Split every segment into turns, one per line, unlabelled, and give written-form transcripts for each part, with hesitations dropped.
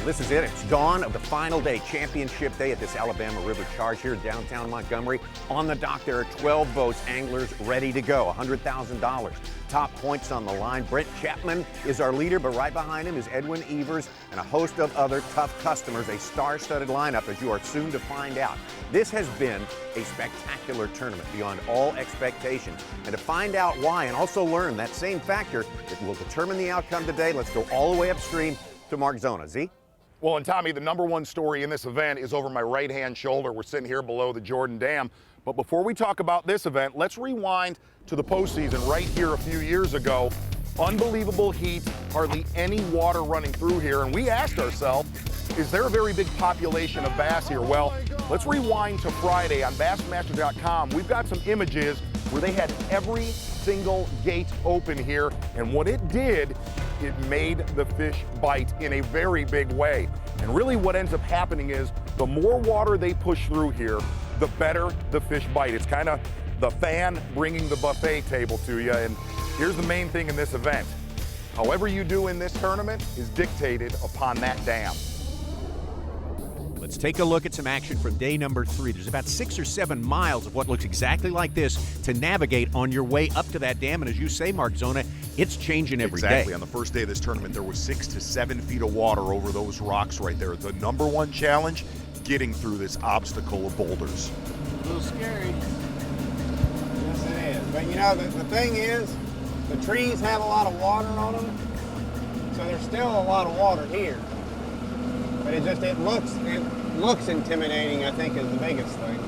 This is it. It's dawn of the final day, championship day at this Alabama River Charge here in downtown Montgomery. On the dock, there are 12 boats, anglers ready to go, $100,000. Top points on the line. Brent Chapman is our leader, but right behind him is Edwin Evers and a host of other tough customers, a star-studded lineup, as you are soon to find out. This has been a spectacular tournament beyond all expectations. And to find out why and also learn that same factor that will determine the outcome today, let's go all the way upstream to Mark Zona. Z?
Well, and Tommy, the #1 story in this event is over my right-hand shoulder. We're sitting here below the Jordan Dam. But before we talk about this event, let's rewind to the postseason right here a few years ago. Unbelievable heat, hardly any water running through here. And we asked ourselves, is there a very big population of bass here? Well, let's rewind to Friday on Bassmaster.com. We've got some images where they had every single gate open here. And what it did, it made the fish bite in a very big way. And really what ends up happening is the more water they push through here, the better the fish bite. It's kind of the fan bringing the buffet table to you. And here's the main thing in this event. However you do in this tournament is dictated upon that dam.
Let's take a look at some action from day number 3. There's about 6 or 7 miles of what looks exactly like this to navigate on your way up to that dam. And as you say, Mark Zona, it's changing every day.
Exactly. On the first day of this tournament, there was 6 to 7 feet of water over those rocks right there. The #1 challenge, getting through this obstacle of boulders.
A little scary. Yes, it is. But you know, the thing is, the trees have a lot of water on them, so there's still a lot of water here. But it looks intimidating, I think, is the biggest thing.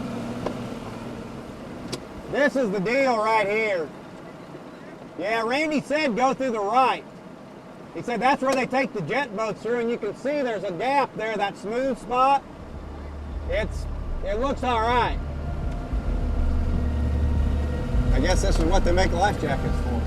This is the deal right here. Yeah, Randy said go through the right. He said that's where they take the jet boats through, and you can see there's a gap there, that smooth spot. It looks all right. I guess this is what they make life jackets for.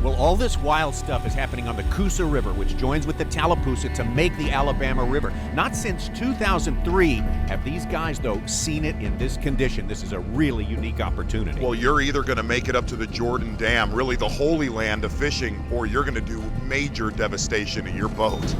Well, all this wild stuff is happening on the Coosa River, which joins with the Tallapoosa to make the Alabama River. Not since 2003 have these guys, though, seen it in this condition. This is a really unique opportunity.
Well, you're either going to make it up to the Jordan Dam, really the holy land of fishing, or you're going to do major devastation in your boat.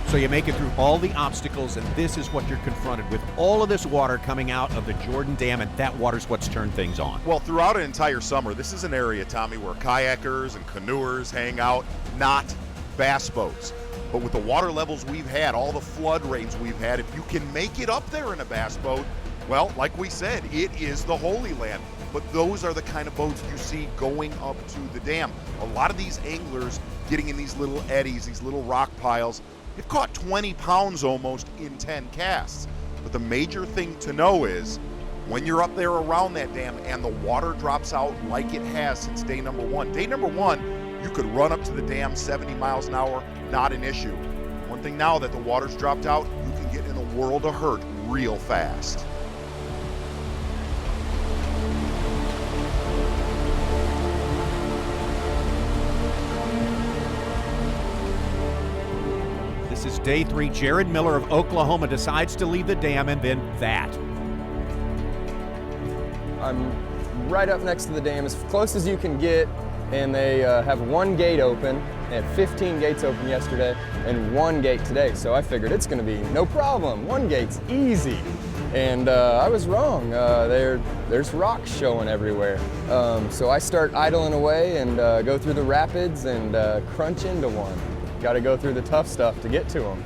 So you make it through all the obstacles, and this is what you're confronted with. All of this water coming out of the Jordan Dam, and that water's what's turned things on.
Well, throughout an entire summer, this is an area, Tommy, where kayakers and canoers hang out, not bass boats. But with the water levels we've had, all the flood rains we've had, if you can make it up there in a bass boat, well, like we said, it is the Holy Land. But those are the kind of boats you see going up to the dam. A lot of these anglers getting in these little eddies, these little rock piles, they've caught 20 pounds almost in 10 casts. But the major thing to know is when you're up there around that dam and the water drops out like it has since day #1. Day #1, you could run up to the dam 70 miles an hour, not an issue. One thing now that the water's dropped out, you can get in a world of hurt real fast.
This is day 3. Jared Miller of Oklahoma decides to leave the dam, and then that.
I'm right up next to the dam, as close as you can get, and they have one gate open. They had 15 gates open yesterday and one gate today, so I figured it's going to be no problem. One gate's easy. And I was wrong. There's rocks showing everywhere. So I start idling away and go through the rapids and crunch into one. Got to go through the tough stuff to get to them.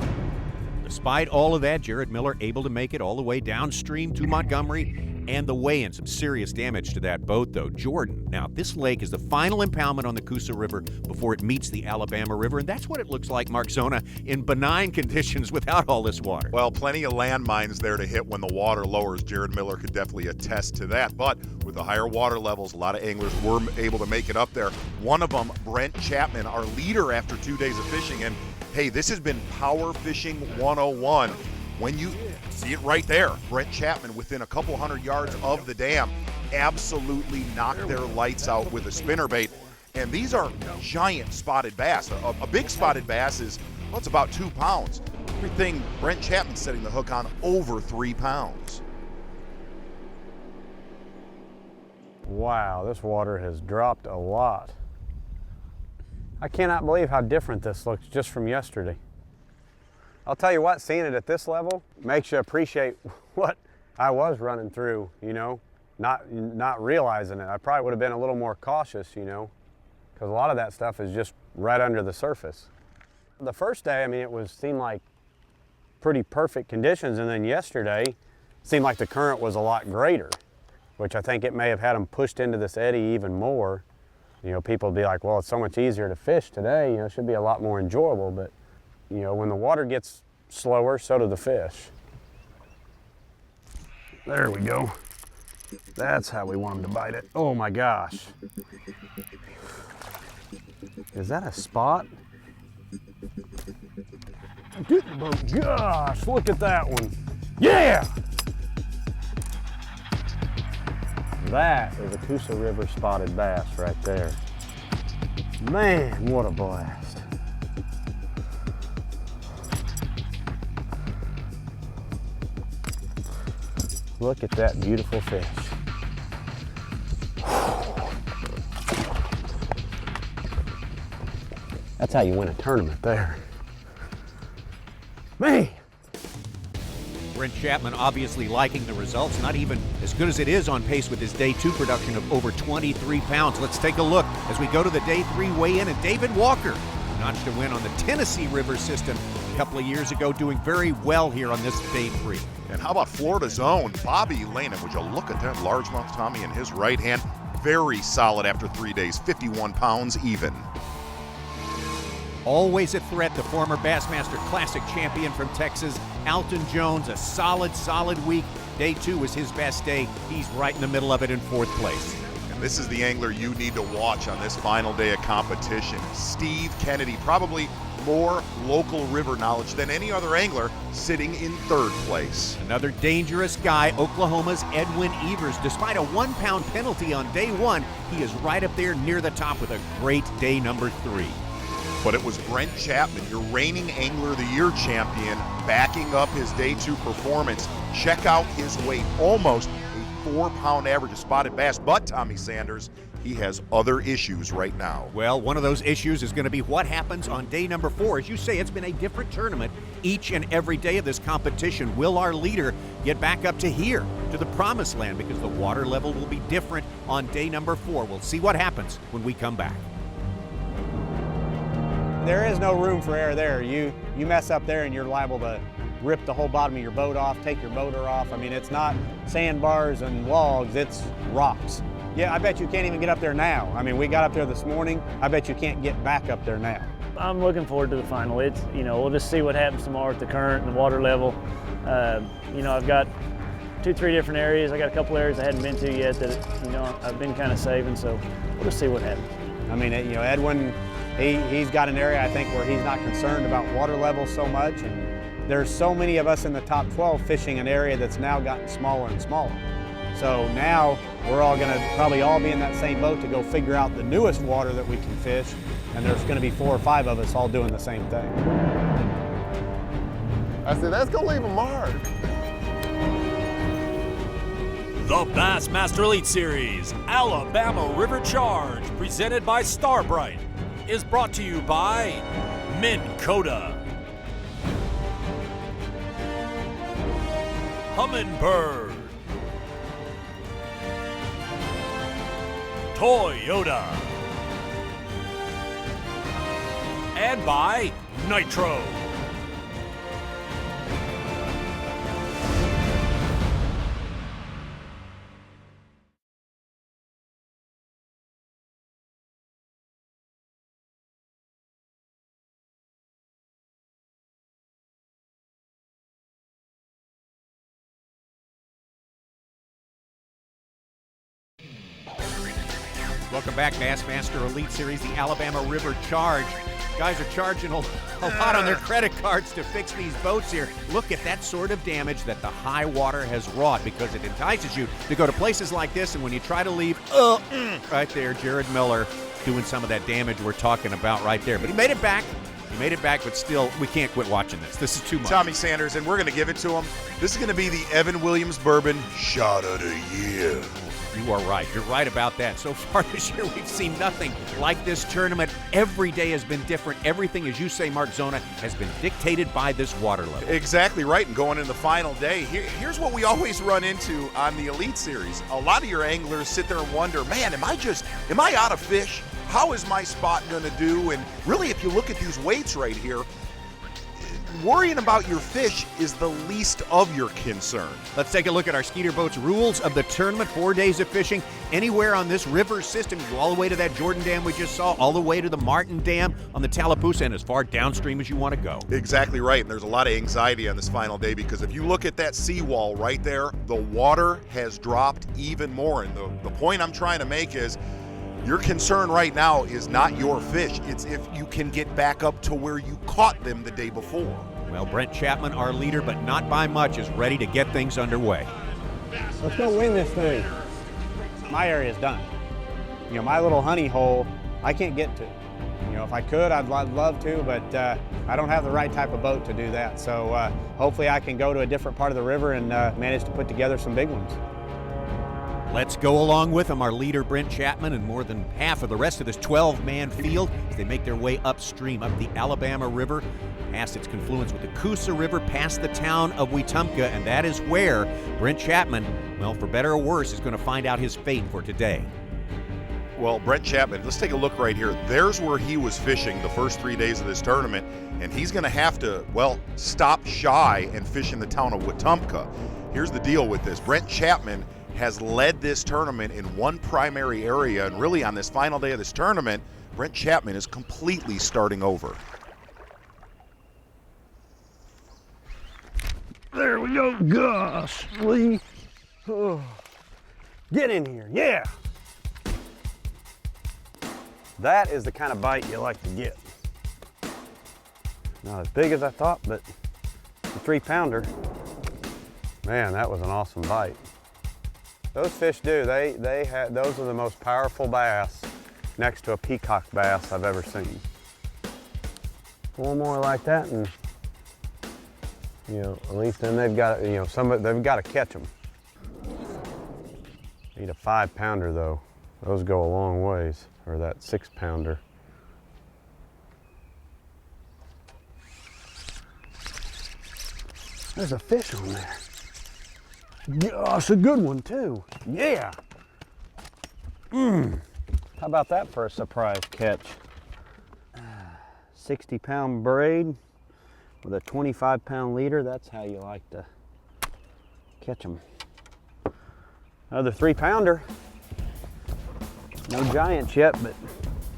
Despite all of that, Jared Miller able to make it all the way downstream to Montgomery and the weigh-in. Some serious damage to that boat, though. Jordan, now this lake is the final impoundment on the Coosa River before it meets the Alabama River, and that's what it looks like, Mark Zona, in benign conditions without all this water.
Well, plenty of landmines there to hit when the water lowers. Jared Miller could definitely attest to that. But with the higher water levels, a lot of anglers were able to make it up there. One of them, Brent Chapman, our leader after 2 days of fishing. And hey, this has been Power Fishing 101. When you see it right there, Brent Chapman within a couple hundred yards of the dam absolutely knocked their lights out with a spinnerbait. And these are giant spotted bass. A big spotted bass is, well, it's about 2 pounds. Everything Brent Chapman's setting the hook on over 3 pounds.
Wow, this water has dropped a lot. I cannot believe how different this looks just from yesterday. I'll tell you what, seeing it at this level makes you appreciate what I was running through, you know, not realizing it. I probably would have been a little more cautious, you know, because a lot of that stuff is just right under the surface. The first day, I mean, seemed like pretty perfect conditions, and then yesterday it seemed like the current was a lot greater, which I think it may have had them pushed into this eddy even more. You know, people would be like, well, it's so much easier to fish today, you know, it should be a lot more enjoyable, but you know, when the water gets slower, so do the fish. There we go. That's how we want them to bite it. Oh my gosh. Is that a spot? Get the boat, Josh, look at that one. Yeah! That is a Coosa River spotted bass right there. Man, what a blast. Look at that beautiful fish. That's how you win a tournament there. Man!
Brent Chapman obviously liking the results, not even as good as it is, on pace with his day 2 production of over 23 pounds. Let's take a look as we go to the day 3 weigh-in, and David Walker notched a win on the Tennessee River system a couple of years ago, doing very well here on this day 3.
And how about Florida's own Bobby Lehman? Would you look at that largemouth Tommy in his right hand? Very solid after 3 days, 51 pounds even.
Always a threat, the former Bassmaster Classic champion from Texas, Alton Jones, a solid week. Day 2 was his best day. He's right in the middle of it in 4th place.
And this is the angler you need to watch on this final day of competition. Steve Kennedy, probably more local river knowledge than any other angler, sitting in 3rd place.
Another dangerous guy, Oklahoma's Edwin Evers. Despite a 1-pound penalty on day 1, he is right up there near the top with a great day number 3.
But it was Brent Chapman, your reigning Angler of the Year champion, backing up his day 2 performance. Check out his weight, almost a 4-pound average of spotted bass. But Tommy Sanders, he has other issues right now.
Well, one of those issues is going to be what happens on day number 4. As you say, it's been a different tournament each and every day of this competition. Will our leader get back up to here, to the promised land? Because the water level will be different on day number 4. We'll see what happens when we come back.
There is no room for error there. You mess up there and you're liable to rip the whole bottom of your boat off, take your motor off. I mean, it's not sandbars and logs, it's rocks. Yeah, I bet you can't even get up there now. I mean, we got up there this morning. I bet you can't get back up there now.
I'm looking forward to the final. It's, you know, we'll just see what happens tomorrow at the current and the water level. You know, I've got 2-3 different areas. I got a couple areas I hadn't been to yet that, you know, I've been kind of saving, so we'll just see what happens.
I mean, you know, Edwin, he's got an area, I think, where he's not concerned about water level so much. And there's so many of us in the top 12 fishing an area that's now gotten smaller and smaller. So now we're all gonna probably all be in that same boat to go figure out the newest water that we can fish. And there's gonna be 4 or 5 of us all doing the same thing.
I said, that's gonna leave a mark.
The Bassmaster Elite Series Alabama River Charge, presented by Starbright, is brought to you by Minn Kota, Humminbird, Toyota, and by Nitro.
Welcome back, Bassmaster Elite Series, the Alabama River Charge. Guys are charging a lot on their credit cards to fix these boats here. Look at that sort of damage that the high water has wrought, because it entices you to go to places like this, and when you try to leave, right there, Jared Miller doing some of that damage we're talking about right there. But he made it back. He made it back, but still, we can't quit watching this. This is too much.
Tommy Sanders, and we're going to give it to him. This is going to be the Evan Williams Bourbon Shot of the Year.
You are right. You're right about that. So far this year, we've seen nothing like this tournament. Every day has been different. Everything, as you say, Mark Zona, has been dictated by this water level.
Exactly right. And going into the final day, here's what we always run into on the Elite Series. A lot of your anglers sit there and wonder, man, am I out of fish? How is my spot going to do? And really, if you look at these weights right here, worrying about your fish is the least of your concern.
Let's take a look at our Skeeter Boats rules of the tournament. 4 days of fishing anywhere on this river system. You go all the way to that Jordan Dam we just saw, all the way to the Martin Dam on the Tallapoosa, and as far downstream as you want to go.
Exactly right, and there's a lot of anxiety on this final day because if you look at that seawall right there, the water has dropped even more. And the point I'm trying to make is your concern right now is not your fish. It's if you can get back up to where you caught them the day before.
Well, Brent Chapman, our leader, but not by much, is ready to get things underway.
Let's go win this thing. My area's done. You know, my little honey hole, I can't get to. You know, if I could, I'd love to, but I don't have the right type of boat to do that. So hopefully I can go to a different part of the river and manage to put together some big ones.
Let's go along with them, our leader, Brent Chapman, and more than half of the rest of this 12-man field as they make their way upstream, up the Alabama River, past its confluence with the Coosa River, past the town of Wetumpka, and that is where Brent Chapman, well, for better or worse, is going to find out his fate for today.
Well, Brent Chapman, let's take a look right here. There's where he was fishing the first 3 days of this tournament, and he's going to have to, well, stop shy and fish in the town of Wetumpka. Here's the deal with this. Brent Chapman has led this tournament in one primary area, and really on this final day of this tournament, Brent Chapman is completely starting over.
There we go. Gosh, Lee. Oh. Get in here. Yeah. That is the kind of bite you like to get. Not as big as I thought, but the 3-pounder. Man, that was an awesome bite. Those fish do. Those are the most powerful bass next to a peacock bass I've ever seen. 4 more like that, and you know, at least then they've got, you know, they've got to catch them. Need a 5-pounder though. Those go a long ways, or that 6-pounder. There's a fish on there. Gosh, a good one too. Yeah. How about that for a surprise catch? 60-pound braid with a 25-pound leader. That's how you like to catch them. Another 3-pounder. No giants yet, but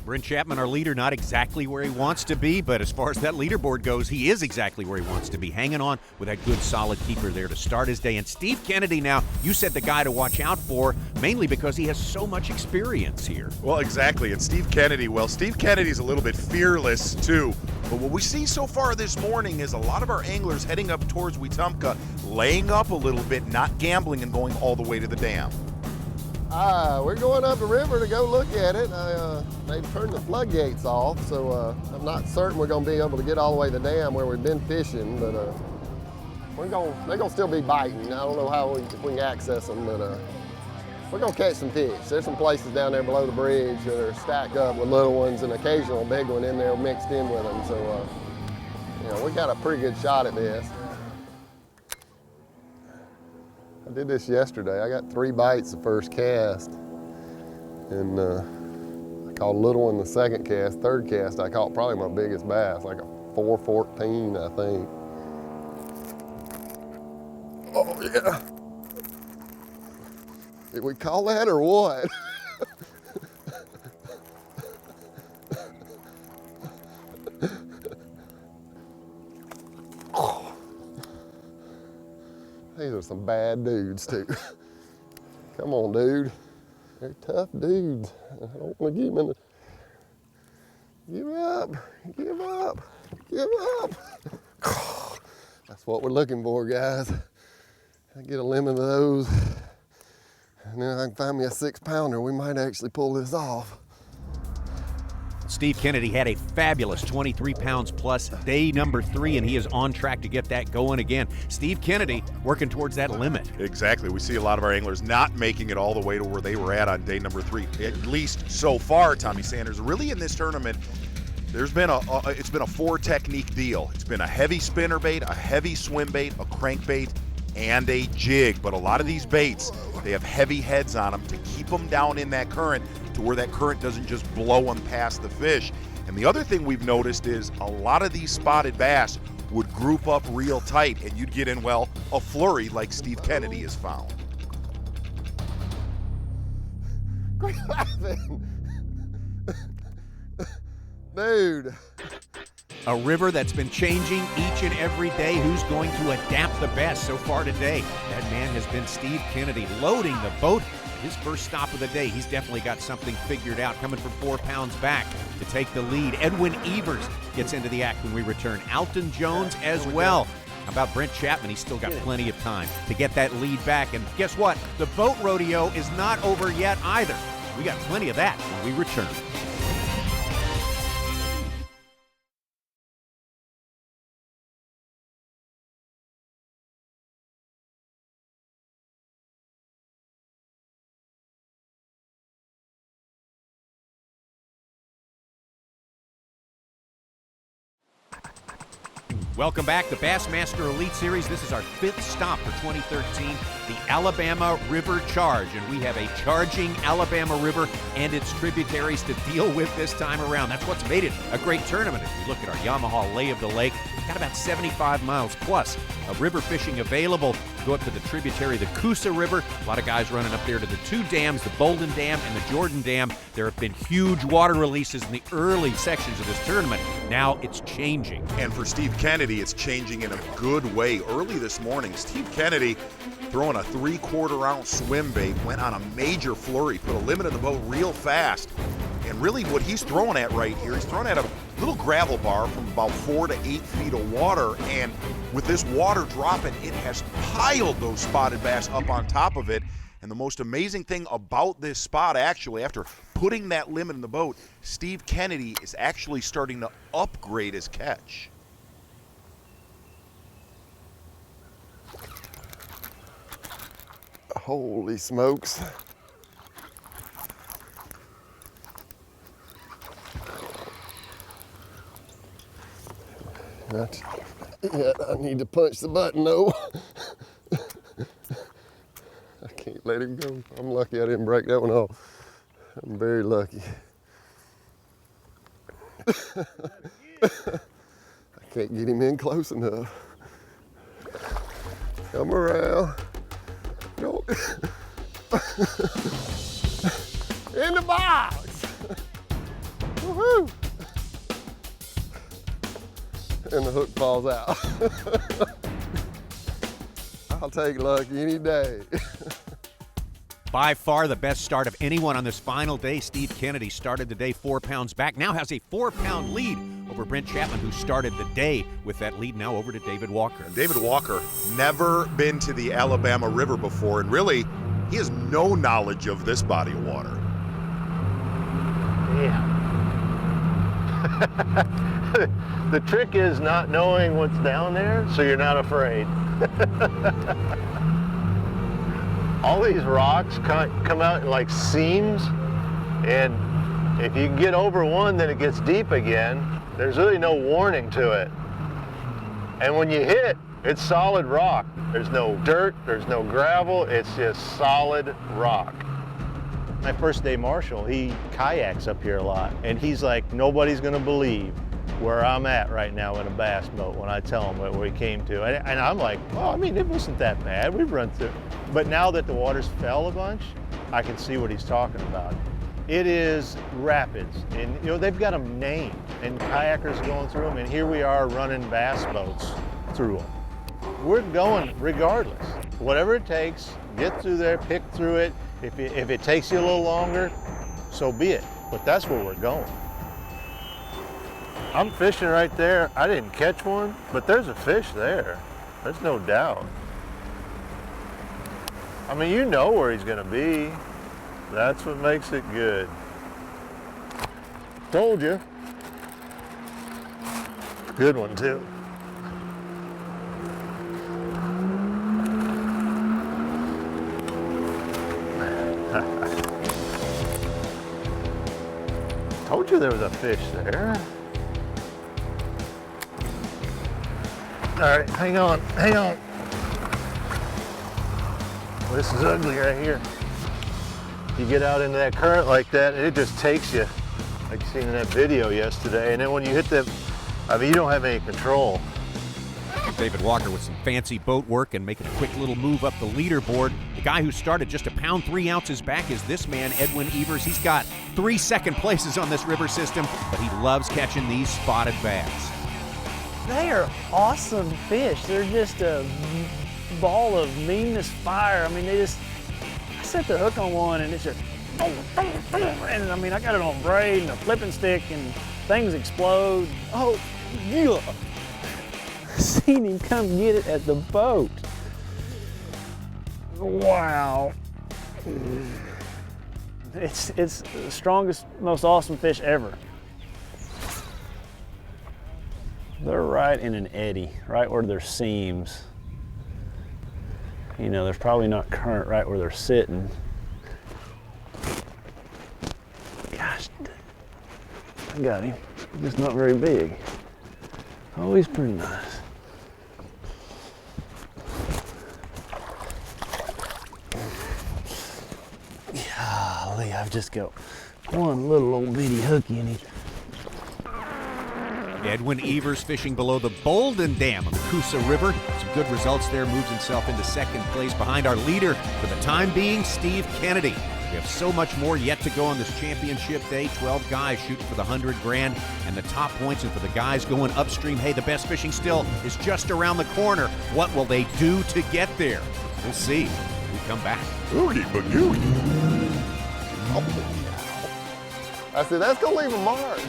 Brent Chapman, our leader, not exactly where he wants to be, but as far as that leaderboard goes, he is exactly where he wants to be, hanging on with that good, solid keeper there to start his day. And Steve Kennedy now, you said the guy to watch out for, mainly because he has so much experience here.
Well, exactly. And Steve Kennedy, well, Steve Kennedy's a little bit fearless, too. But what we see so far this morning is a lot of our anglers heading up towards Wetumpka, laying up a little bit, not gambling and going all the way to the dam.
We're going up the river to go look at it. They've turned the floodgates off, so I'm not certain we're going to be able to get all the way to the dam where we've been fishing, but they're going to still be biting. I don't know how we can access them, but we're going to catch some fish. There's some places down there below the bridge that are stacked up with little ones and occasional big one in there mixed in with them, so you know, we got a pretty good shot at this. I did this yesterday. I got 3 bites the first cast, and I caught a little one the second cast. Third cast, I caught probably my biggest bass, like a 414, I think. Oh yeah. Did we call that or what? These are some bad dudes too. Come on, dude. They're tough dudes. I don't want to give them in the... Give up, give up, give up. That's what we're looking for, guys. I get a limit of those, and then I can find me a 6-pounder. We might actually pull this off.
Steve Kennedy had a fabulous 23 pounds plus day number 3, and he is on track to get that going again. Steve Kennedy working towards that limit.
Exactly. We see a lot of our anglers not making it all the way to where they were at on day number 3, at least so far, Tommy Sanders. Really in this tournament, it's been a 4-technique deal. It's been a heavy spinnerbait, a heavy swim bait, a crankbait, and a jig. But a lot of these baits, they have heavy heads on them to keep them down in that current, to where that current doesn't just blow them past the fish. And the other thing we've noticed is a lot of these spotted bass would group up real tight, and you'd get in, well, a flurry like Steve Kennedy has found.
Quit laughing. Dude.
A river that's been changing each and every day. Who's going to adapt the best so far today? That man has been Steve Kennedy, loading the boat. His first stop of the day. He's definitely got something figured out, coming from 4 pounds back to take the lead. Edwin Evers gets into the act when we return. Alton Jones as well. How about Brent Chapman? He's still got plenty of time to get that lead back. And guess what? The boat rodeo is not over yet either. We got plenty of that when we return. Welcome back, the Bassmaster Elite Series. This is our 5th stop for 2013, the Alabama River Charge. And we have a charging Alabama River and its tributaries to deal with this time around. That's what's made it a great tournament. As we look at our Yamaha Lay of the Lake, we've got about 75 miles plus of river fishing available. Go up to the tributary, the Coosa River. A lot of guys running up there to the 2 dams, the Bolden Dam and the Jordan Dam. There have been huge water releases in the early sections of this tournament. Now it's changing.
And for Steve Kennedy, it's changing in a good way. Early this morning, Steve Kennedy throwing a 3/4 ounce swim bait, went on a major flurry, put a limit in the boat real fast. And really what he's throwing at right here, he's throwing at a little gravel bar from about 4 to 8 feet of water. And with this water dropping, it has piled those spotted bass up on top of it. And the most amazing thing about this spot, actually, after putting that limit in the boat, Steve Kennedy is actually starting to upgrade his catch.
Holy smokes. Yeah, I need to punch the button though. I can't let him go. I'm lucky I didn't break that one off. I'm very lucky. I can't get him in close enough. Come around. Go. In the box. Woohoo! And the hook falls out. I'll take luck any day.
By far the best start of anyone on this final day. Steve Kennedy started the day 4 pounds back, now has a 4-pound lead over Brent Chapman, who started the day with that lead. Now over to David Walker.
David Walker, never been to the Alabama River before, and really, he has no knowledge of this body of water.
Yeah. The trick is not knowing what's down there, so you're not afraid. All these rocks come out in like seams, and if you get over one, then it gets deep again. There's really no warning to it. And when you hit, it's solid rock. There's no dirt, there's no gravel, it's just solid rock. My first day marshal, he kayaks up here a lot, and he's like, nobody's gonna believe where I'm at right now in a bass boat when I tell him where we came to. And I'm like, well, I mean, it wasn't that bad, we've run through. But now that the waters fell a bunch, I can see what he's talking about. It is rapids, and you know, they've got them named, and kayakers going through them, and here we are running bass boats through them. We're going regardless. Whatever it takes, get through there, pick through it. If it takes you a little longer, so be it. But that's where we're going. I'm fishing right there. I didn't catch one, but there's a fish there. There's no doubt. I mean, you know where he's gonna be. That's what makes it good. Told you. Good one, too. Told you there was a fish there. All right, hang on, hang on. This is ugly right here. You get out into that current like that, and it just takes you, like you seen in that video yesterday. And then when you hit the, I mean, you don't have any control.
David Walker with some fancy boat work and making a quick little move up the leaderboard. The guy who started just 1 pound 3 ounces back is this man, Edwin Evers. He's got 3 second places on this river system, but he loves catching these spotted bass.
They are awesome fish. They're just a ball of meanness fire. I mean, I set the hook on one and it's just, and I mean, I got it on braid and a flipping stick and things explode. Oh, yeah. Seen him come get it at the boat. Wow. It's the strongest, most awesome fish ever. They're right in an eddy, right where there's seams. You know, there's probably not current right where they're sitting. Gosh, I got him. Just not very big. Oh, he's pretty nice. Golly, I've just got one little old bitty hooky in him.
Edwin Evers fishing below the Bolden Dam of the Coosa River. Some good results there, moves himself into second place behind our leader for the time being, Steve Kennedy. We have so much more yet to go on this championship day. 12 guys shooting for the 100 grand and the top points, and for the guys going upstream, hey, the best fishing still is just around the corner. What will they do to get there? We'll see when we come back.
Oogie bagoogie.
I said, that's gonna leave a mark.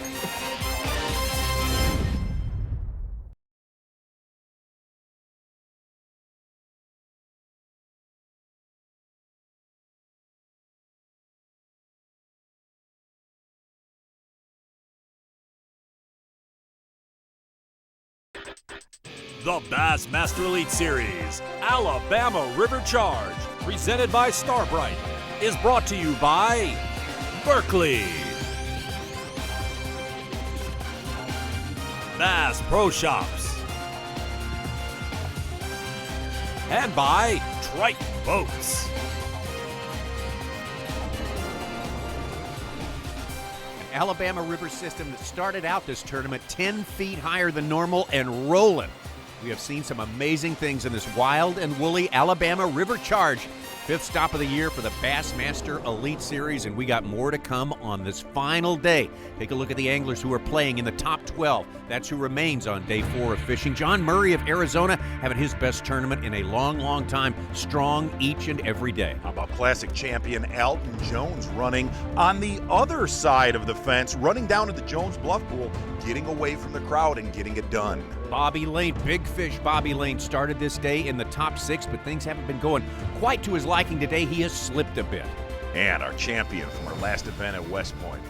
The Bassmaster Elite Series, Alabama River Charge, presented by Starbright, is brought to you by Berkeley, Bass Pro Shops, and by Triton Boats.
Alabama River system that started out this tournament 10 feet higher than normal and rolling. We have seen some amazing things in this wild and woolly Alabama River Charge. 5th stop of the year for the Bassmaster Elite Series, and we got more to come on this final day. Take a look at the anglers who are playing in the top 12. That's who remains on day 4 of fishing. John Murray of Arizona having his best tournament in a long, long time, strong each and every day.
How about classic champion Alton Jones running on the other side of the fence, running down to the Jones Bluff pool, getting away from the crowd and getting it done.
Bobby Lane, big fish Bobby Lane, started this day in the top 6, but things haven't been going quite to his liking today. He has slipped a bit.
And our champion from our last event at West Point,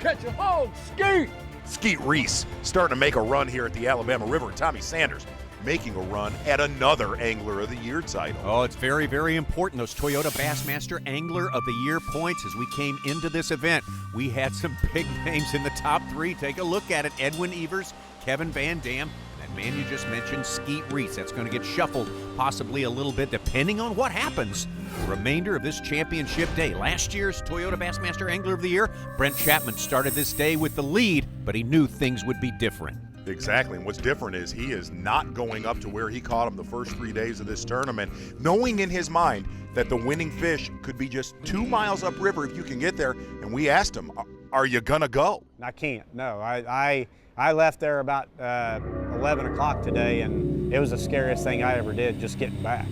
Catch a hold, Skeet!
Skeet Reese, starting to make a run here at the Alabama River. Tommy Sanders making a run at another Angler of the Year title.
Oh, it's very, very important. Those Toyota Bassmaster Angler of the Year points. As we came into this event, we had some big names in the top 3. Take a look at it. Edwin Evers, Kevin Van Dam, that man you just mentioned, Skeet Reese. That's going to get shuffled possibly a little bit depending on what happens the remainder of this championship day. Last year's Toyota Bassmaster Angler of the Year, Brent Chapman, started this day with the lead, but he knew things would be different.
Exactly, and what's different is he is not going up to where he caught him the first 3 days of this tournament, knowing in his mind that the winning fish could be just 2 miles upriver if you can get there. And we asked him, are you gonna go?
I can't, no. I left there about 11 o'clock today, and it was the scariest thing I ever did, just getting back.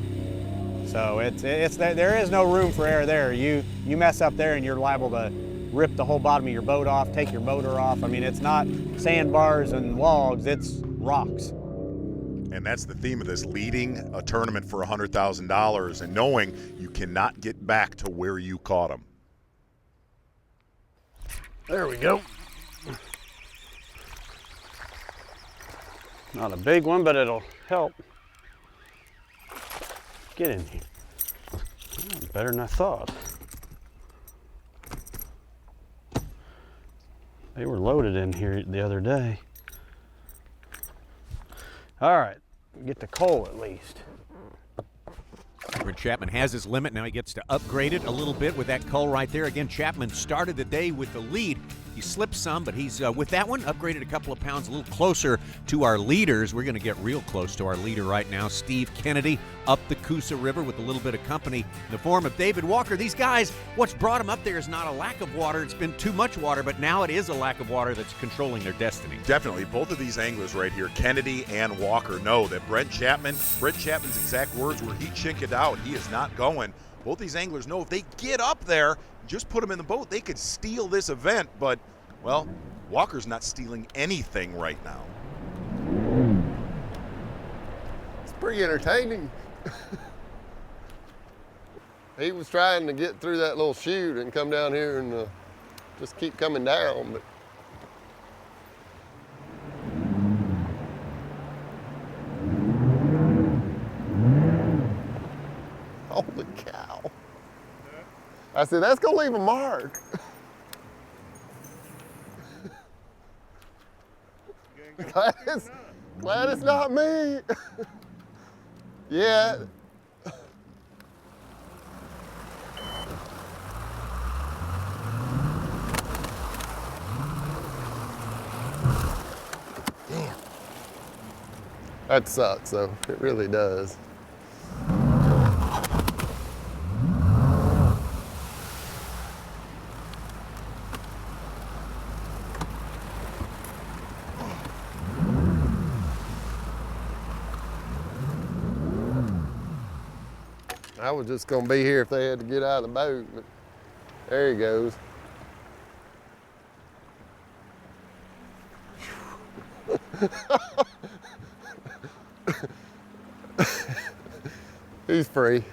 So there is no room for error there. You mess up there and you're liable to rip the whole bottom of your boat off, take your motor off. I mean, it's not sandbars and logs, it's rocks.
And that's the theme of this, leading a tournament for $100,000 and knowing you cannot get back to where you caught them.
There we go.
Not a big one, but it'll help. Get in here. Oh, better than I thought. They were loaded in here the other day. All right, get the coal at least.
Brent Chapman has his limit. Now he gets to upgrade it a little bit with that cull right there. Again, Chapman started the day with the lead. He slipped some, but he's, with that one, upgraded a couple of pounds, a little closer to our leaders. We're going to get real close to our leader right now, Steve Kennedy, up the Coosa River with a little bit of company in the form of David Walker. These guys, what's brought them up there is not a lack of water. It's been too much water, but now it is a lack of water that's controlling their destiny.
Definitely. Both of these anglers right here, Kennedy and Walker, know that Brent Chapman's exact words were, he chink it out. He is not going. Both these anglers know if they get up there, just put them in the boat, they could steal this event. But, well, Walker's not stealing anything right now.
It's pretty entertaining. He was trying to get through that little chute and come down here and just keep coming down. But holy cow. I said, that's gonna leave a mark. Glad it's not me. Yeah. Damn. That sucks though, it really does. I was just gonna be here if they had to get out of the boat, but there he goes. He's free.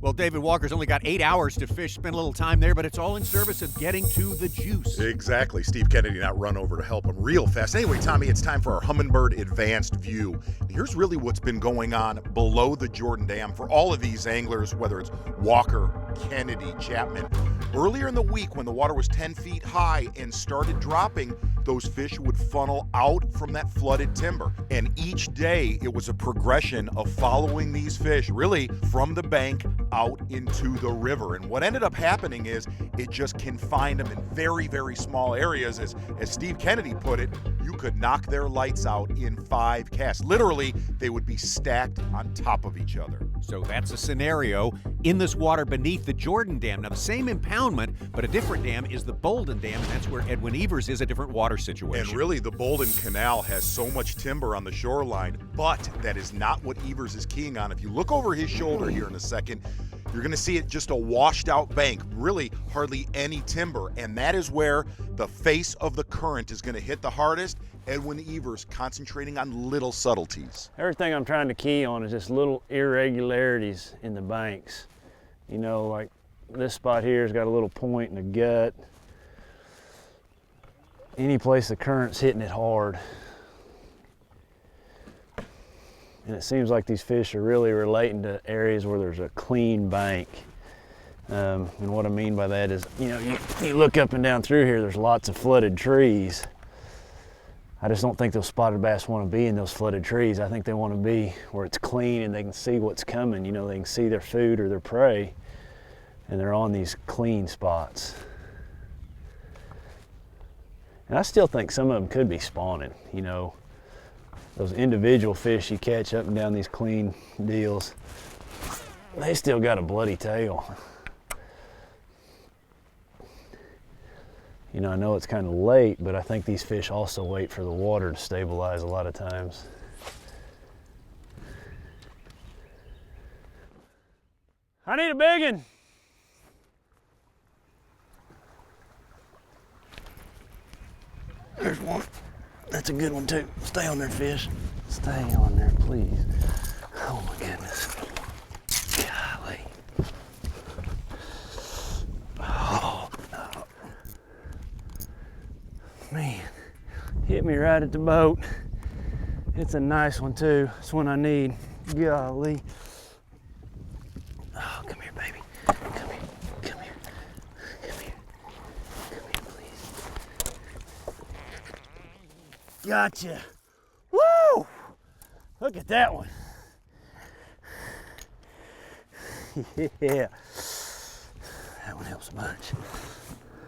Well, David Walker's only got 8 hours to fish, spend a little time there, but it's all in service of getting to the juice.
Exactly. Steve Kennedy not run over to help him real fast. Anyway, Tommy, it's time for our Humminbird Advanced View. Here's really what's been going on below the Jordan Dam for all of these anglers, whether it's Walker, Kennedy, Chapman. Earlier in the week, when the water was 10 feet high and started dropping, those fish would funnel out from that flooded timber. And each day, it was a progression of following these fish, really from the bank out into the river. And what ended up happening is it just confined them in very, very small areas. As Steve Kennedy put it, you could knock their lights out in 5 casts. Literally, they would be stacked on top of each other.
So that's a scenario in this water beneath the Jordan Dam. Now, the same impoundment, but a different dam is the Bolden Dam, and that's where Edwin Evers is, a different water situation.
And really, the Bolden Canal has so much timber on the shoreline, but that is not what Evers is keying on. If you look over his shoulder here in a second, you're gonna see it just a washed out bank, really hardly any timber, and that is where the face of the current is gonna hit the hardest. Edwin Evers concentrating on little subtleties.
Everything I'm trying to key on is just little irregularities in the banks. You know, like this spot here has got a little point in the gut. Any place the current's hitting it hard. And it seems like these fish are really relating to areas where there's a clean bank. And what I mean by that is, you know, you look up and down through here, there's lots of flooded trees. I just don't think those spotted bass want to be in those flooded trees. I think they want to be where it's clean and they can see what's coming. You know, they can see their food or their prey, and they're on these clean spots. And I still think some of them could be spawning, you know. Those individual fish you catch up and down these clean deals, they still got a bloody tail. You know, I know it's kind of late, but I think these fish also wait for the water to stabilize a lot of times. I need a big one. There's one. That's a good one too. Stay on there, fish. Stay on there, please. Oh my goodness. Golly. Oh, no. Man, hit me right at the boat. It's a nice one too. It's one I need. Golly. Oh, come here, baby. Come here. Come here. Come here. Come here, please. Gotcha. Woo! Look at that one. Yeah. That one helps a bunch.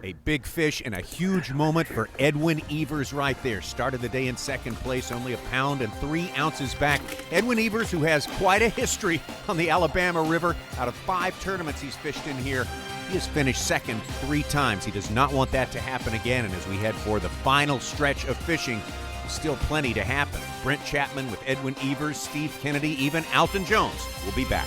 A big fish and a huge moment for Edwin Evers right there. Started the day in second place, only 1 pound and 3 ounces back. Edwin Evers, who has quite a history on the Alabama River. Out of 5 tournaments he's fished in here, he has finished second 3 times. He does not want that to happen again, and as we head for the final stretch of fishing, there's still plenty to happen. Brent Chapman with Edwin Evers, Steve Kennedy, even Alton Jones will be back.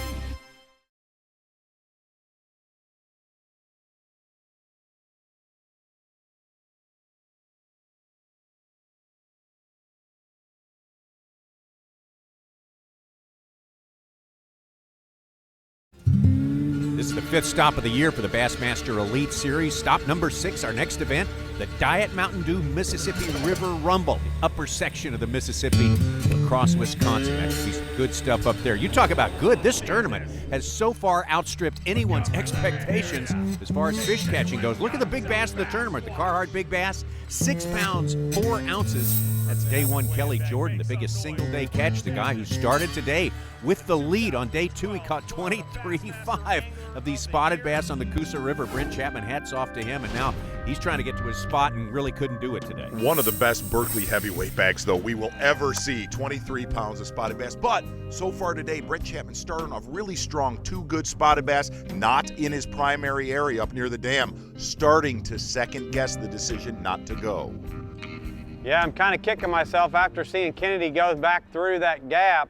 This is the 5th stop of the year for the Bassmaster Elite Series. Stop number 6, our next event, the Diet Mountain Dew Mississippi River Rumble, the upper section of the Mississippi across Wisconsin. That should be some good stuff up there. You talk about good. This tournament has so far outstripped anyone's expectations as far as fish catching goes. Look at the big bass in the tournament. The Carhartt Big Bass, 6 pounds, 4 ounces. That's day 1, Kelly Jordan, the biggest single-day catch, the guy who started today with the lead. On day 2, he caught 23.5 of these spotted bass on the Coosa River. Brent Chapman, hats off to him, and now he's trying to get to his spot and really couldn't do it today.
One of the best Berkeley heavyweight bags, though, we will ever see. 23 pounds of spotted bass. But so far today, Brent Chapman starting off really strong. 2 good spotted bass, not in his primary area up near the dam. Starting to second-guess the decision not to go.
Yeah, I'm kind of kicking myself after seeing Kennedy go back through that gap.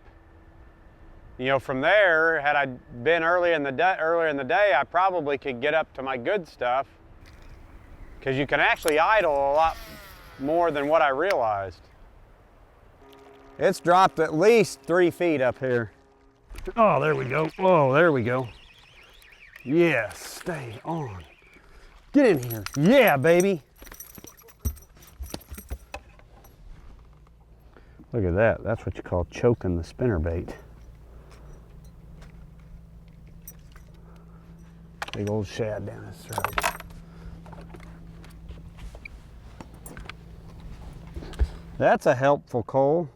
You know, from there, had I been earlier in the day, I probably could get up to my good stuff, because you can actually idle a lot more than what I realized. It's dropped at least 3 feet up here.
Oh, there we go. Oh, there we go. Yes, stay on. Get in here. Yeah, baby. Look at that. That's what you call choking the spinnerbait. Big old shad down his throat. That's a helpful Cole.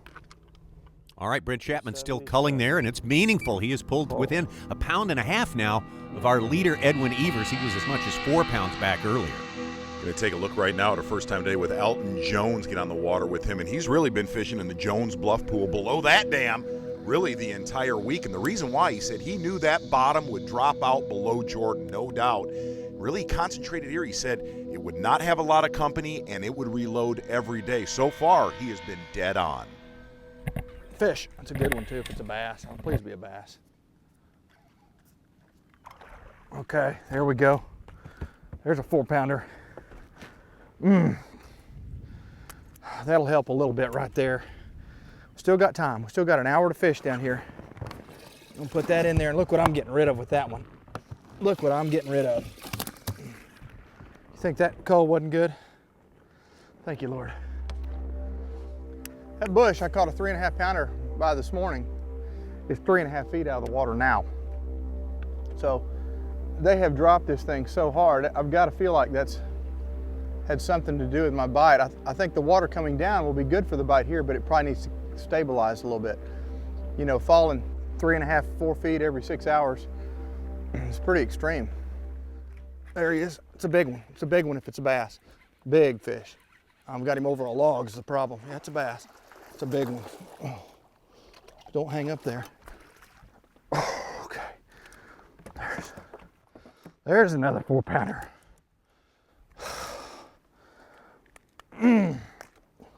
All right, Brent Chapman still culling there, and it's meaningful. He has pulled within 1.5 pounds now of our leader, Edwin Evers. He was as much as 4 pounds back earlier.
Going to take a look right now at our first time today with Alton Jones, get on the water with him, and he's really been fishing in the Jones Bluff pool below that dam really the entire week. And the reason why, he said he knew that bottom would drop out below Jordan, no doubt. Really concentrated here. He said it would not have a lot of company and it would reload every day. So far, he has been dead on.
Fish. That's a good one too if it's a bass. Please be a bass. Okay, there we go. There's a 4-pounder. That'll help a little bit right there. Still got time. We still got an hour to fish down here. I'm gonna put that in there, and look what I'm getting rid of with that one. Look what I'm getting rid of. You think that Cole wasn't good? Thank you, Lord. That bush I caught a 3.5 pounder by this morning is 3.5 feet out of the water now. So they have dropped this thing so hard. I've got to feel like that's had something to do with my bite. I think the water coming down will be good for the bite here, but it probably needs to stabilize a little bit. You know, falling 3.5, 4 feet every 6 hours is pretty extreme. There he is. It's a big one. It's a big one if it's a bass. Big fish. I've got him over a log is the problem. Yeah, it's a bass. It's a big one. Oh. Don't hang up there. Oh, okay. There's another 4-pounder.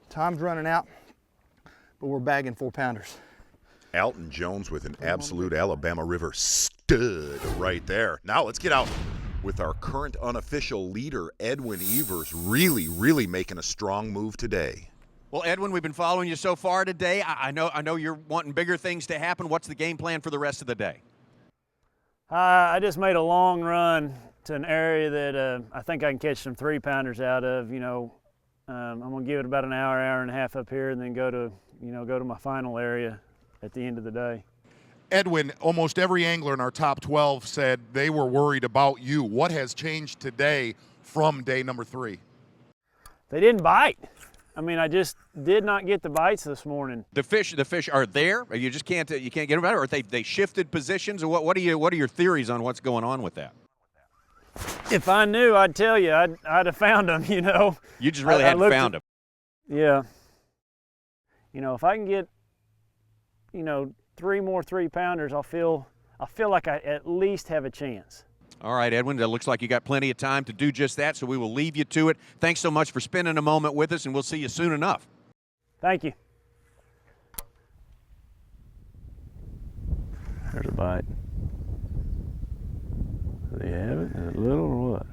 Time's running out, but we're bagging 4-pounders.
Alton Jones with an absolute Alabama River stud right there. Now let's get out with our current unofficial leader, Edwin Evers, really making a strong move today.
Well, Edwin, we've been following you so far today. I know you're wanting bigger things to happen. What's the game plan for the rest of the day?
I just made a long run to an area that I think I can catch some 3-pounders out of. You know, I'm gonna give it about an hour, hour and a half up here, and then go to my final area at the end of the day.
Edwin, almost every angler in our top 12 said they were worried about you. What has changed today from day number 3?
They didn't bite. I mean, I just did not get the bites this morning.
The fish are there. You just can't get them out, or they shifted positions, or what are your theories on what's going on with that?
If I knew, I'd tell you. I'd have found them. You know.
You just really hadn't found them.
Yeah. If I can get, 3 more 3-pounders, I'll feel like I at least have a chance.
All right, Edwin, it looks like you got plenty of time to do just that, so we will leave you to it. Thanks so much for spending a moment with us, and we'll see you soon enough.
Thank you. There's a bite. Do they have it? Is it little or what?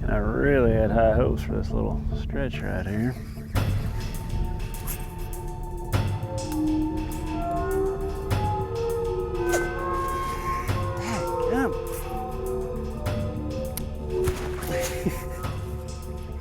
I really had high hopes for this little stretch right here.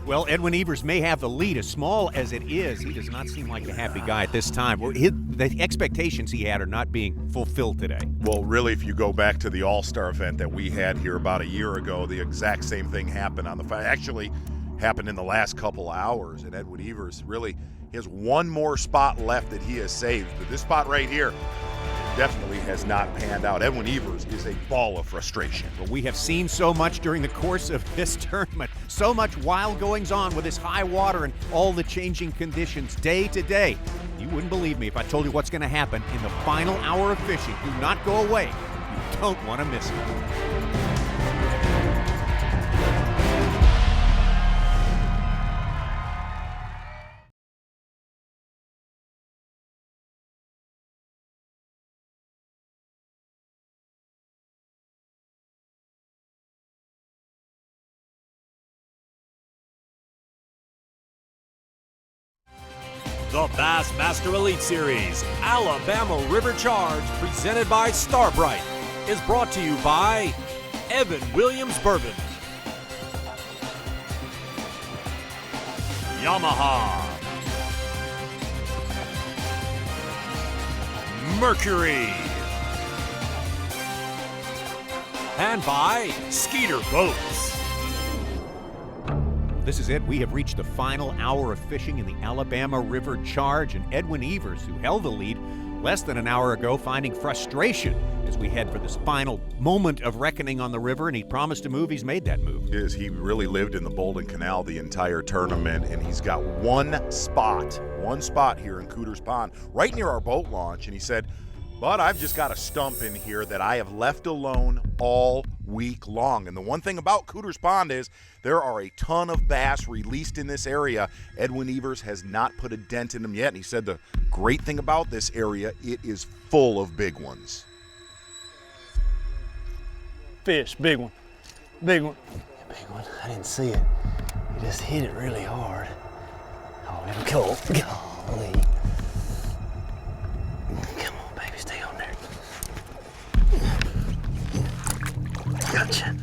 Well, Edwin Evers may have the lead. As small as it is, he does not seem like a happy guy at this time. The expectations he had are not being fulfilled today.
Well, really, if you go back to the All-Star event that we had here about a year ago, the exact same thing happened on the fight. Actually, happened in the last couple hours. And Edwin Evers really has one more spot left that he has saved. But this spot right here definitely has not panned out. Edwin Evers is a ball of frustration.
But we have seen so much during the course of this tournament, so much wild goings on with this high water and all the changing conditions day to day. You wouldn't believe me if I told you what's going to happen in the final hour of fishing. Do not go away. You don't want to miss it.
The Bassmaster Elite Series Alabama River Charge, presented by Starbright, is brought to you by Evan Williams Bourbon, Yamaha, Mercury, and by Skeeter Boats.
This is it. We have reached the final hour of fishing in the Alabama River Charge, and Edwin Evers, who held the lead less than an hour ago, finding frustration as we head for this final moment of reckoning on the river, and he promised to move. He's made that move.
He really lived in the Bolden Canal the entire tournament, and he's got one spot here in Cooter's Pond, right near our boat launch, and he said, but I've just got a stump in here that I have left alone all week long. And the one thing about Cooter's Pond is there are a ton of bass released in this area. Edwin Evers has not put a dent in them yet. And he said the great thing about this area, it is full of big ones.
Fish, big one, big one.
Big one, I didn't see it. You just hit it really hard. Oh, it'll go. Golly. Come on, baby, stay on there. Gotcha.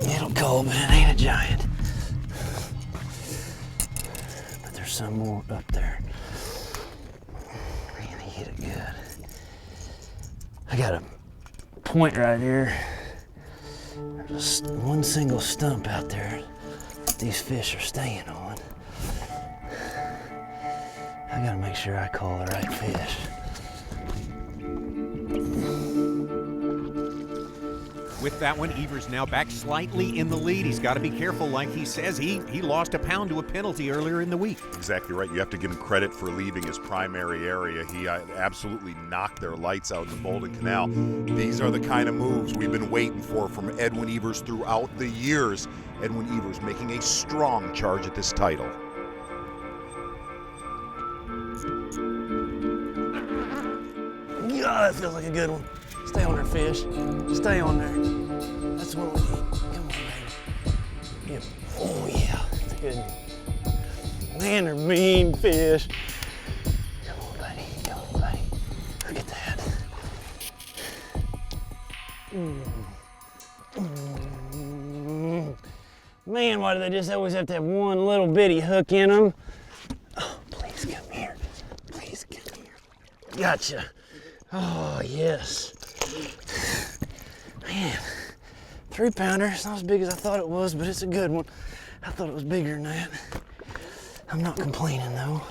It'll go, but it ain't a giant. But there's some more up there. Man, he hit it good. I got a point right here. There's one single stump out there that these fish are staying on. I gotta make sure I call the right fish.
With that one, Evers now back slightly in the lead. He's got to be careful, like he says. He lost a pound to a penalty earlier in the week.
Exactly right. You have to give him credit for leaving his primary area. He absolutely knocked their lights out in the Bolden Canal. These are the kind of moves we've been waiting for from Edwin Evers throughout the years. Edwin Evers making a strong charge at this title.
God, that feels like a good one. Stay on there, fish. Stay on there. That's what we need. Come on, baby. Yep. Oh, yeah. That's a good one. Man, they're mean fish. Come on, buddy. Come on, buddy. Look at that. Man, why do they just always have to have one little bitty hook in them? Oh, please come here. Please come here. Gotcha. Oh, yes. Man, 3-pounder. It's not as big as I thought it was, but it's a good one. I thought it was bigger than that. I'm not complaining, though.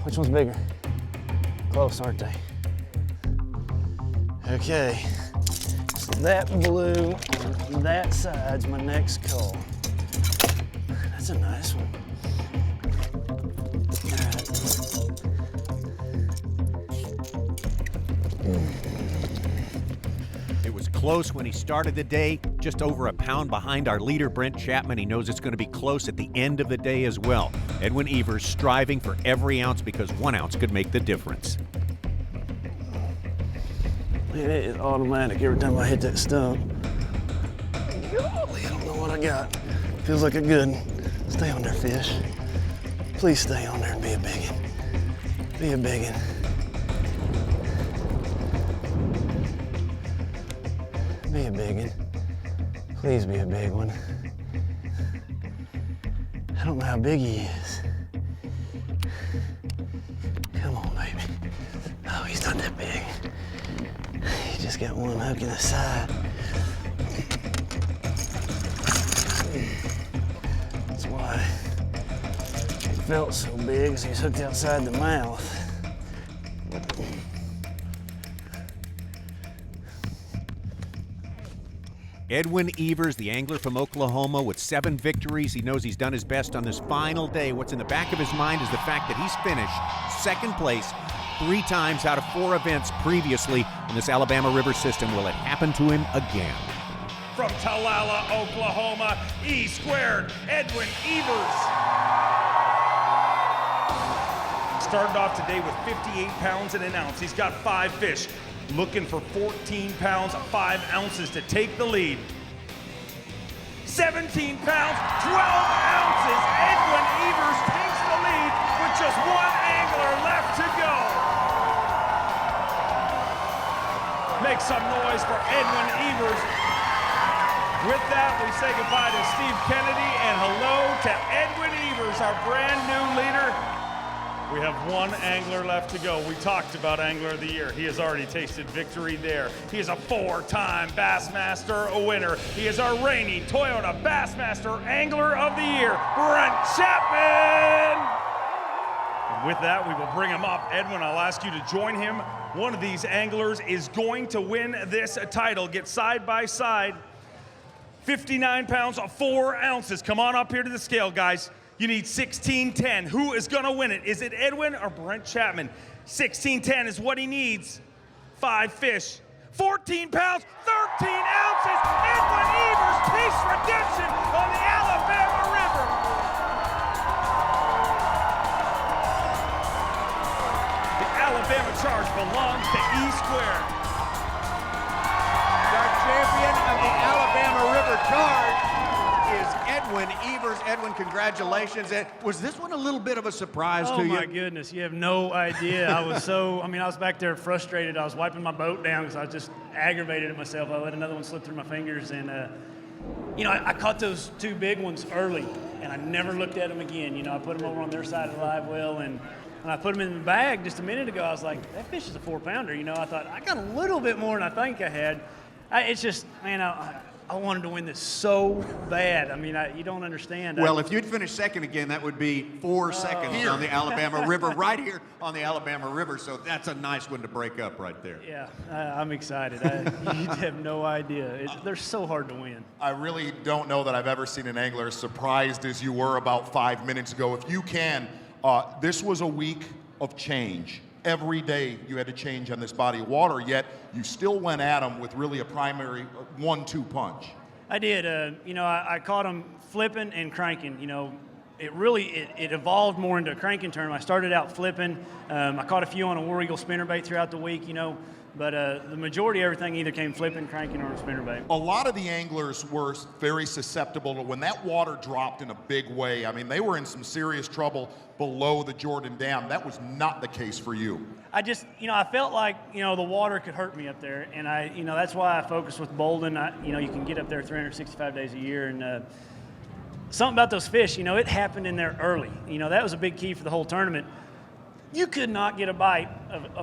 Which one's bigger? Close, aren't they? Okay. So that blue on that side's my next call. That's a nice one. All right.
It was close when he started the day, just over a pound behind our leader, Brent Chapman. He knows it's going to be close at the end of the day as well. Edwin Evers striving for every ounce because 1 ounce could make the difference.
Man, it is automatic every time I hit that stump. Golly, I don't know what I got. Feels like a good one. Stay on there, fish. Please stay on there and be a big one. Be a big one. Be a big one. Please be a big one. I don't know how big he is. Come on, baby. Oh, he's not that big. He just got one hook in the side. That's why it felt so big, because he's hooked outside the mouth.
Edwin Evers, the angler from Oklahoma, with 7 victories. He knows he's done his best on this final day. What's in the back of his mind is the fact that he's finished second place 3 times out of 4 events previously in this Alabama River system. Will it happen to him again?
From Talala, Oklahoma, E-squared, Edwin Evers. Started off today with 58 pounds and an ounce. He's got 5 fish. Looking for 14 pounds, 5 ounces to take the lead. 17 pounds, 12 ounces. Edwin Evers takes the lead with just 1 angler left to go. Make some noise for Edwin Evers. With that, we say goodbye to Steve Kennedy and hello to Edwin Evers, our brand new leader. We have 1 angler left to go. We talked about Angler of the Year. He has already tasted victory there. He is a 4-time Bassmaster winner. He is our reigning Toyota Bassmaster Angler of the Year, Brent Chapman. And with that, we will bring him up. Edwin, I'll ask you to join him. One of these anglers is going to win this title. Get side by side. 59 pounds, 4 ounces. Come on up here to the scale, guys. You need 1610. Who is going to win it? Is it Edwin or Brent Chapman? 1610 is what he needs. 5 fish. 14 pounds, 13 ounces. Edwin Evers tastes redemption on the Alabama River. The Alabama charge belongs to E-squared.
Our champion of the Alabama River Charge is Edwin Evers. Edwin, congratulations. Was this one a little bit of a surprise to you?
Oh my goodness, you have no idea. I was back there frustrated. I was wiping my boat down because I was just aggravated at myself. I let another one slip through my fingers, and I caught those 2 big ones early, and I never looked at them again. I put them over on their side of the live well, and when I put them in the bag just a minute ago, I was like, that fish is a 4-pounder. I thought I got a little bit more than I think I had. It's just, man, I wanted to win this so bad. I mean, you don't understand.
Well, if you'd finished second again, that would be 4 seconds on the Alabama River, right here on the Alabama River. So that's a nice one to break up right there.
Yeah, I'm excited. You have no idea. They're so hard to win.
I really don't know that I've ever seen an angler as surprised as you were about 5 minutes ago. If you can, this was a week of change. Every day you had to change on this body of water, yet you still went at them with really a primary 1-2 punch.
I did. I caught them flipping and cranking. It evolved more into a cranking tournament. I started out flipping. I caught a few on a War Eagle spinnerbait throughout the week, but the majority of everything either came flipping, cranking, or a spinnerbait.
A lot of the anglers were very susceptible to when that water dropped in a big way. I mean, they were in some serious trouble below the Jordan Dam. That was not the case for you.
I just, I felt like, the water could hurt me up there, and that's why I focused with Bolden. You can get up there 365 days a year, and something about those fish, it happened in there early. That was a big key for the whole tournament. You could not get a bite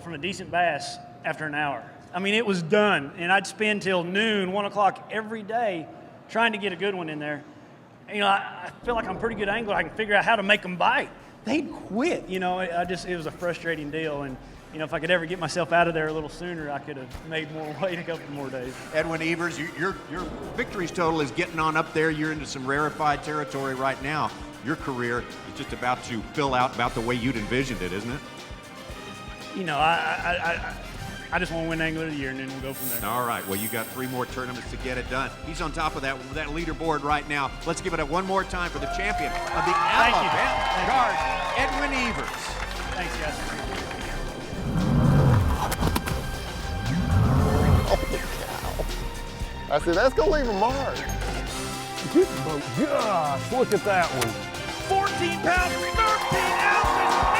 from a decent bass after an hour. I mean, it was done, and I'd spend till noon, 1 o'clock every day trying to get a good one in there. I feel like I'm a pretty good angler. I can figure out how to make them bite. They'd quit, it was a frustrating deal, and if I could ever get myself out of there a little sooner, I could have made more weight a couple more days.
Edwin Evers, your victories total is getting on up there. You're into some rarefied territory right now. Your career is just about to fill out about the way you'd envisioned it, isn't it?
I just want to win Angler of the Year, and then we'll go from there.
All right. Well, you got 3 more tournaments to get it done. He's on top of that leaderboard right now. Let's give it up one more time for the champion of the Alabama Charge, Edwin Evers.
Thanks, guys.
I said, that's going to leave a mark.
Gosh, look at that one.
14 pounds, 13 ounces.